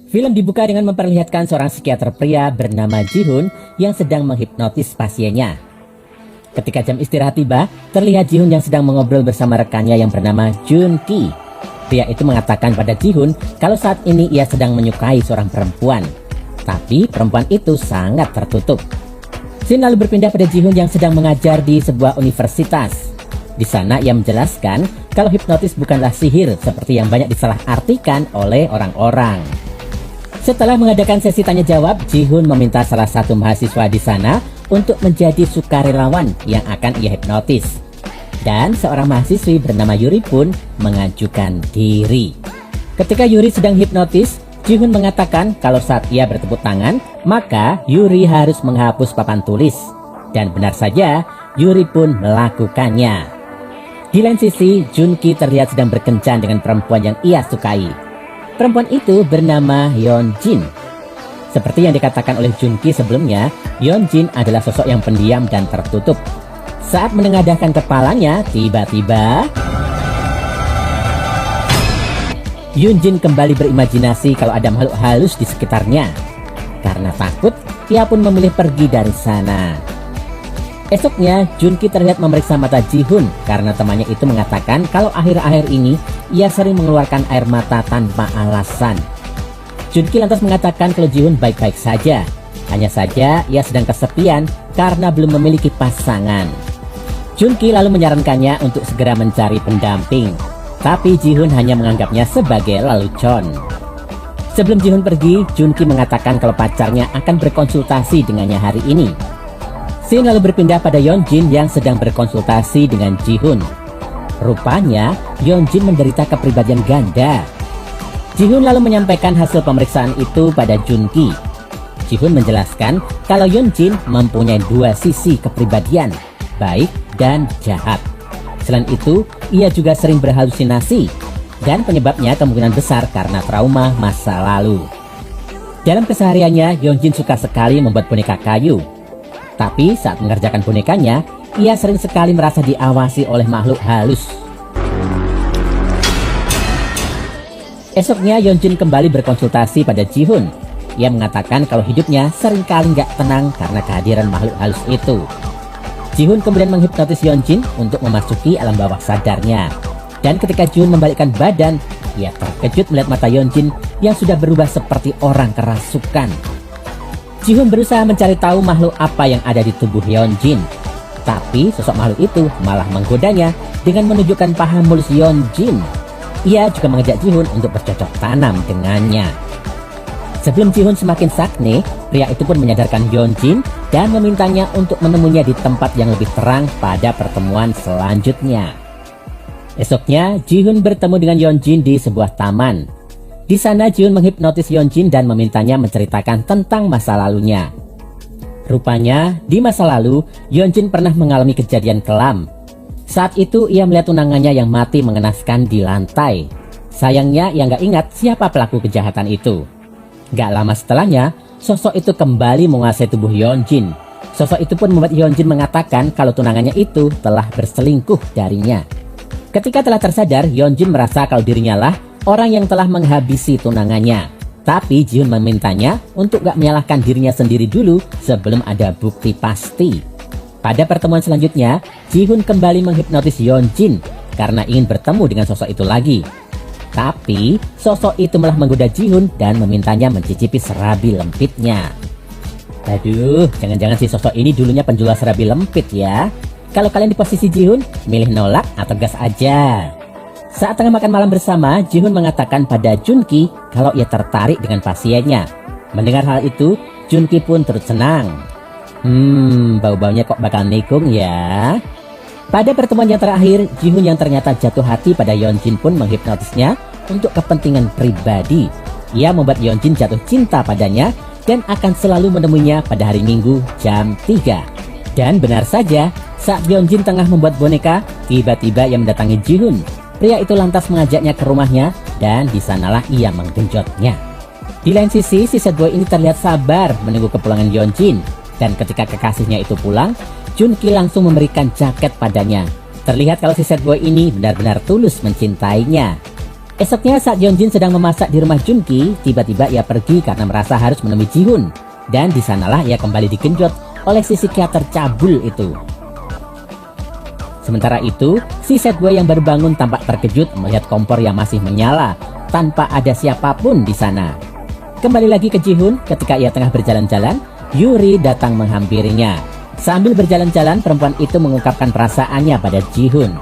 Film dibuka dengan memperlihatkan seorang psikiater pria bernama Ji-hun yang sedang menghipnotis pasiennya. Ketika jam istirahat tiba, terlihat Ji-hun yang sedang mengobrol bersama rekannya yang bernama Jun-ki. Pria itu mengatakan pada Ji-hun kalau saat ini ia sedang menyukai seorang perempuan. Tapi perempuan itu sangat tertutup. Scene lalu berpindah pada Ji-hun yang sedang mengajar di sebuah universitas. Di sana ia menjelaskan kalau hipnotis bukanlah sihir seperti yang banyak disalahartikan oleh orang-orang. Setelah mengadakan sesi tanya jawab, Ji-hun meminta salah satu mahasiswa di sana untuk menjadi sukarelawan yang akan ia hipnotis. Dan seorang mahasiswi bernama Yuri pun mengajukan diri. Ketika Yuri sedang hipnotis, Ji-hun mengatakan kalau saat ia bertepuk tangan, maka Yuri harus menghapus papan tulis. Dan benar saja, Yuri pun melakukannya. Di lain sisi, Jun-ki terlihat sedang berkencan dengan perempuan yang ia sukai. Perempuan itu bernama Yeon-jin. Seperti yang dikatakan oleh Jun-ki sebelumnya, Yeon-jin adalah sosok yang pendiam dan tertutup. Saat menengadahkan kepalanya, tiba-tiba Yeon-jin kembali berimajinasi kalau ada makhluk halus di sekitarnya. Karena takut, ia pun memilih pergi dari sana. Esoknya, Jun-ki terlihat memeriksa mata Ji-hun karena temannya itu mengatakan kalau akhir-akhir ini ia sering mengeluarkan air mata tanpa alasan. Jun-ki lantas mengatakan kalau Ji-hun baik-baik saja. Hanya saja ia sedang kesepian karena belum memiliki pasangan. Jun-ki lalu menyarankannya untuk segera mencari pendamping. Tapi Ji-hun hanya menganggapnya sebagai lelucon. Sebelum Ji-hun pergi, Jun-ki mengatakan kalau pacarnya akan berkonsultasi dengannya hari ini. Scene lalu berpindah pada Yeon-jin yang sedang berkonsultasi dengan Ji-hun. Rupanya, Yeon-jin menderita kepribadian ganda. Ji-hun lalu menyampaikan hasil pemeriksaan itu pada Jun-ki. Ji-hun menjelaskan kalau Yeon-jin mempunyai dua sisi kepribadian, baik dan jahat. Selain itu, ia juga sering berhalusinasi, dan penyebabnya kemungkinan besar karena trauma masa lalu. Dalam kesehariannya, Yeon-jin suka sekali membuat boneka kayu. Tapi saat mengerjakan bonekanya, ia sering sekali merasa diawasi oleh makhluk halus. Esoknya Yeon-jin kembali berkonsultasi pada Ji-hun. Ia mengatakan kalau hidupnya seringkali nggak tenang karena kehadiran makhluk halus itu. Ji-hun kemudian menghipnotis Yeon-jin untuk memasuki alam bawah sadarnya. Dan ketika Ji-hun membalikkan badan, ia terkejut melihat mata Yeon-jin yang sudah berubah seperti orang kerasukan. Ji-hun berusaha mencari tahu makhluk apa yang ada di tubuh Yeon-jin. Tapi sosok makhluk itu malah menggodanya dengan menunjukkan paha mulus Yeon-jin. Ia juga mengajak Ji-hun untuk bercocok tanam dengannya. Sebelum Ji-hun semakin sakne, pria itu pun menyadarkan Yeon-jin dan memintanya untuk menemuinya di tempat yang lebih terang pada pertemuan selanjutnya. Esoknya, Ji-hun bertemu dengan Yeon-jin di sebuah taman. Di sana Ji-hun menghipnotis Yeon-jin dan memintanya menceritakan tentang masa lalunya. Rupanya, di masa lalu, Yeon-jin pernah mengalami kejadian kelam. Saat itu ia melihat tunangannya yang mati mengenaskan di lantai. Sayangnya ia nggak ingat siapa pelaku kejahatan itu. Gak lama setelahnya, sosok itu kembali menguasai tubuh Yeon-jin. Sosok itu pun membuat Yeon-jin mengatakan kalau tunangannya itu telah berselingkuh darinya. Ketika telah tersadar, Yeon-jin merasa kalau dirinya lah orang yang telah menghabisi tunangannya. Tapi Ji-hun memintanya untuk gak menyalahkan dirinya sendiri dulu sebelum ada bukti pasti. Pada pertemuan selanjutnya, Ji-hun kembali menghipnotis Yeon-jin karena ingin bertemu dengan sosok itu lagi. Tapi sosok itu malah menggoda Ji-hun dan memintanya mencicipi serabi lempitnya. Aduh, jangan-jangan si sosok ini dulunya penjual serabi lempit ya. Kalau kalian di posisi Ji-hun, milih nolak atau gas aja? Saat tengah makan malam bersama, Ji-hun mengatakan pada Jun-ki kalau ia tertarik dengan pasiennya. Mendengar hal itu, Jun-ki pun turut senang. Bau-baunya kok bakal nikung ya. Pada pertemuan yang terakhir, Ji-hun yang ternyata jatuh hati pada Yeon-jin pun menghipnotisnya untuk kepentingan pribadi. Ia membuat Yeon-jin jatuh cinta padanya dan akan selalu menemuinya pada hari Minggu jam 3. Dan benar saja, saat Yeon-jin tengah membuat boneka, tiba-tiba ia mendatangi Ji-hun. Pria itu lantas mengajaknya ke rumahnya dan di sanalah ia menggenjotnya. Di lain sisi, si sad boy ini terlihat sabar menunggu kepulangan Yeon-jin. Dan ketika kekasihnya itu pulang, Jun-ki langsung memberikan jaket padanya. Terlihat kalau si sad boy ini benar-benar tulus mencintainya. Esoknya saat Yeonjin sedang memasak di rumah Junki, tiba-tiba ia pergi karena merasa harus menemui Jihun. Dan di sanalah ia kembali digenjot oleh si psikiater cabul itu. Sementara itu, si sad boy yang baru bangun tampak terkejut melihat kompor yang masih menyala tanpa ada siapapun di sana. Kembali lagi ke Jihun, ketika ia tengah berjalan-jalan, Yuri datang menghampirinya. Sambil berjalan-jalan, perempuan itu mengungkapkan perasaannya pada Jihun.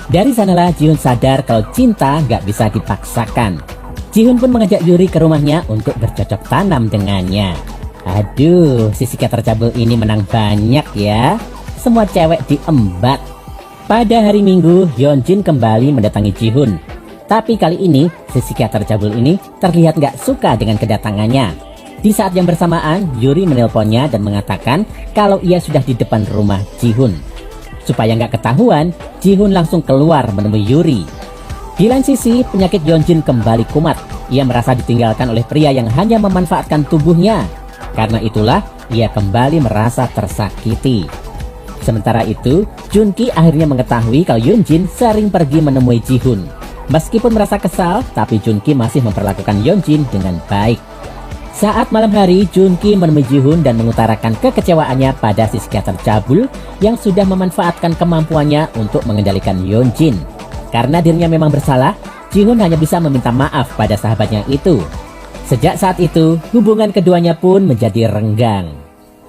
Dari sanalah Jihun sadar kalau cinta nggak bisa dipaksakan. Jihun pun mengajak Yuri ke rumahnya untuk bercocok tanam dengannya. Aduh, si psikiater cabul ini menang banyak ya. Semua cewek diembat. Pada hari Minggu, Yeonjin kembali mendatangi Jihun. Tapi kali ini, si psikiater cabul ini terlihat nggak suka dengan kedatangannya. Di saat yang bersamaan, Yuri menelponnya dan mengatakan kalau ia sudah di depan rumah Jihun. Supaya nggak ketahuan, Jihun langsung keluar menemui Yuri. Di lain sisi, penyakit Yeonjin kembali kumat. Ia merasa ditinggalkan oleh pria yang hanya memanfaatkan tubuhnya. Karena itulah, ia kembali merasa tersakiti. Sementara itu, Junki akhirnya mengetahui kalau Yeonjin sering pergi menemui Jihun. Meskipun merasa kesal, tapi Junki masih memperlakukan Yeonjin dengan baik. Saat malam hari, Junki menemui Jihun dan mengutarakan kekecewaannya pada si psikiater cabul yang sudah memanfaatkan kemampuannya untuk mengendalikan Yeonjin. Karena dirinya memang bersalah, Jihun hanya bisa meminta maaf pada sahabatnya itu. Sejak saat itu, hubungan keduanya pun menjadi renggang.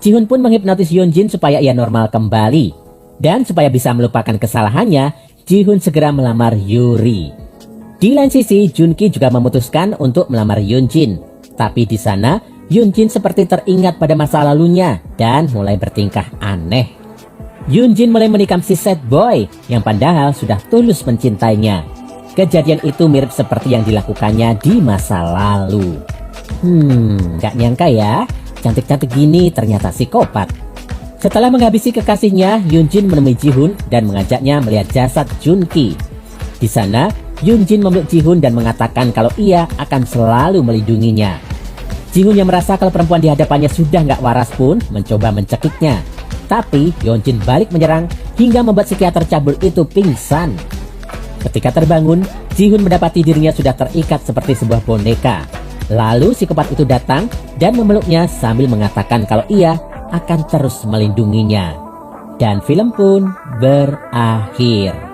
Jihun pun menghipnotis Yeonjin supaya ia normal kembali. Dan supaya bisa melupakan kesalahannya, Jihun segera melamar Yuri. Di lain sisi, Junki juga memutuskan untuk melamar Yeonjin. Tapi di sana, Yeonjin seperti teringat pada masa lalunya dan mulai bertingkah aneh. Yeonjin mulai menikam si sad boy yang padahal sudah tulus mencintainya. Kejadian itu mirip seperti yang dilakukannya di masa lalu. Gak nyangka ya, cantik-cantik gini ternyata psikopat. Setelah menghabisi kekasihnya, Yeonjin menemui Jihun dan mengajaknya melihat jasad Junki. Di sana, Yeonjin memeluk Jihun dan mengatakan kalau ia akan selalu melindunginya. Jihun yang merasa kalau perempuan di hadapannya sudah nggak waras pun mencoba mencekiknya. Tapi Yeonjin balik menyerang hingga membuat psikiater cabul itu pingsan. Ketika terbangun, Jihun mendapati dirinya sudah terikat seperti sebuah boneka. Lalu psikopat itu datang dan memeluknya sambil mengatakan kalau ia akan terus melindunginya. Dan film pun berakhir.